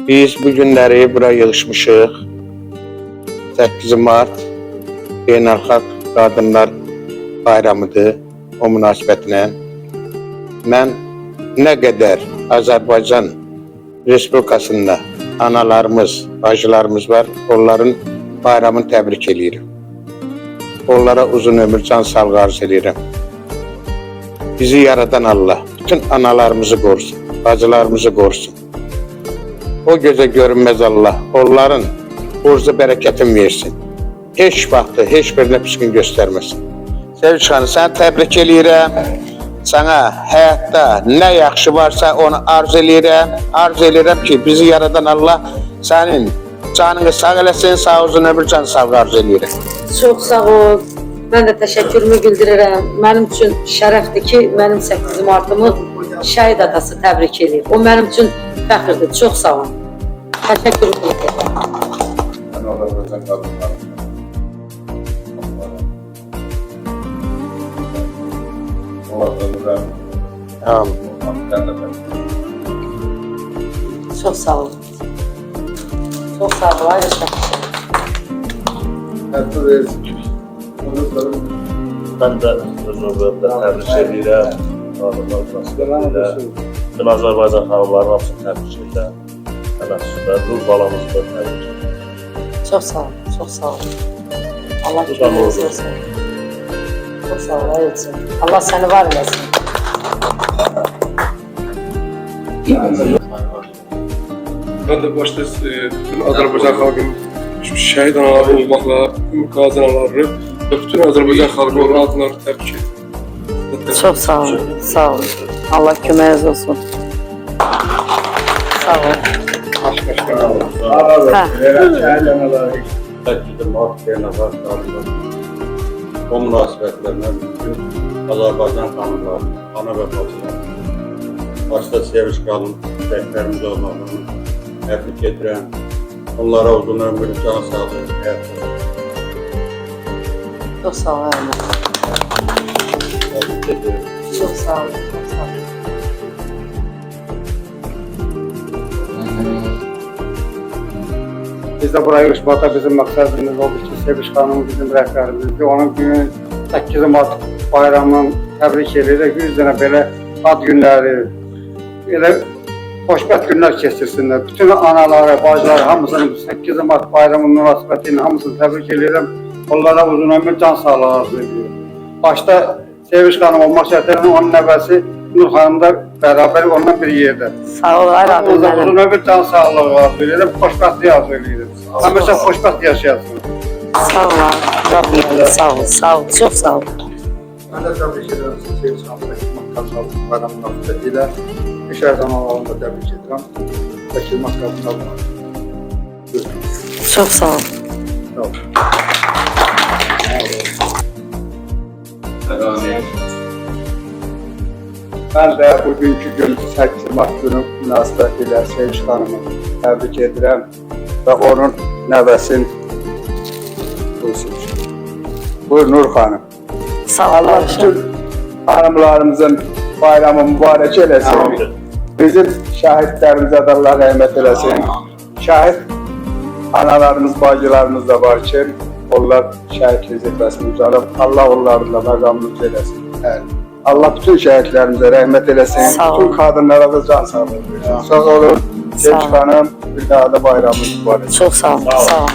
Biz bu günləri bura yığışmışıq. 8 Mart Beynəlxalq Qadınlar Bayramıdır. O münasibətinə mən nə qədər Azərbaycan Respublikasında analarımız, bacılarımız var, onların bayramını təbrik edirəm. Onlara uzun ömür, can sağlığı arz edirəm. Bizi yaradan Allah bütün analarımızı qorusun, bacılarımızı qorusun. O gözə görünməz Allah onların borcu bərəkətin versin. Heç vaxtı, heç birinə pis gün göstərməsin. Sevgili xanım, səni təbrik edirəm. Sana həyatda nə yaxşı varsa onu arzu edirəm. Arzu edirəm ki, bizi yaradan Allah sənin canını sağ eləsin, sağ uzun ömür, can sağlığı arzu edirəm. Çox sağ ol. Mən də təşəkkürümü bildirirəm. Mənim üçün şərəfdir ki, mənim 8 Martımı şəhid atası təbrik edir. O mənim üçün fəxrdir. Çox sağ ol. Təşəkkür edirəm. Amin. Çox sağ ol. Çox sağ ol. Ayrı şəkil. Ben de növbədə təbrik edirəm. Bütün Azərbaycan xanımlarının hamısını təbrik edirəm. Təbəssümdə, dur balamızı da təbrik edirəm. Çox sağ ol. Çox sağ ol. Allah köməyiniz olsun. Çox sağ ol. Ayrıca. Allah səni var eləsin. Ben de başta bütün Azerbaycan halkının şehit anaları olmakla, bütün gazi anaları ve bütün Azerbaycan halkının adları tebrik ederim. Çok sağ olun. Sağ olun. Allah köməyiniz olsun. Sağ olun. Ha. 8 Mart Beynəlxalq Qadınlar o münasibətlərlə bütün Azərbaycan xanımları, ana və bacılar, başta Sevinç qadın rəhbərimiz olmağını təbrik edirəm. Onlara uzun ömür, can sağlığı, həyat Çok sağ olun. təbrik edirəm. Çok sağ olun. Çok sağ olun. Biz de buraya yığışmakta bizim maksadımız oldu ki, Sevinç Hanım bizim rəhbərimizdir. Onun günü 8 Mart bayramını təbrik edirik. 100 dənə belə ad günləri, belə xoşbəxt günlər keçirsinlər. Bütün anaları, bacıları hamısının 8 Mart bayramı münasibəti ilə hamısını təbrik edirəm. Onlara uzun ömür, can sağlığı arzu ediyorum. Başta Sevinç Hanım olmaq şərtilə onun nəvəsi Nur Hanım da beraber onunla bir yerde. Sağ ol. Ayrı adım Uzun benim. ömür, can sağlığı arzu ediyorum. Xoşbəxtlik arzu ediyorum. Həmişə xoşbəxt yaşayasın. Sağ ol. Rabbim sağ ol. Sağ ol. Çok sağ ol. Ben de təbrik edirəm sizi Sevinç Hanım'daki Qadınlar Bayramı münasibətilə. Şəhid analarını da təbrik edirəm. 8 Mart Qadınlar Bayramı. Çok sağ ol. Sağ ol. Ben de bugünkü gün 8 Mart günü münasibətilə Sevinç Hanım'ı təbrik edirəm ve onun nəvəsini buyur Nur Hanım. Sağ ol. Allah bütün hanımlarımızın bayramı mübarek eləsin. Bizim şəhidlərimizə də Allah rəhmət eləsin. Şəhid analarımız, bacılarımız da var ki, onlar şəhidlik zirvəsini ucalıb. Allah onların da məqamını eləsin. Allah bütün şəhidlərimizə rəhmət eləsin. Bütün qadınlara da can sağlığı versin. Sağ olun. Sevinç Hanım, bir daha da bayramınız mübarek. Çok sağ ol. Sağ ol.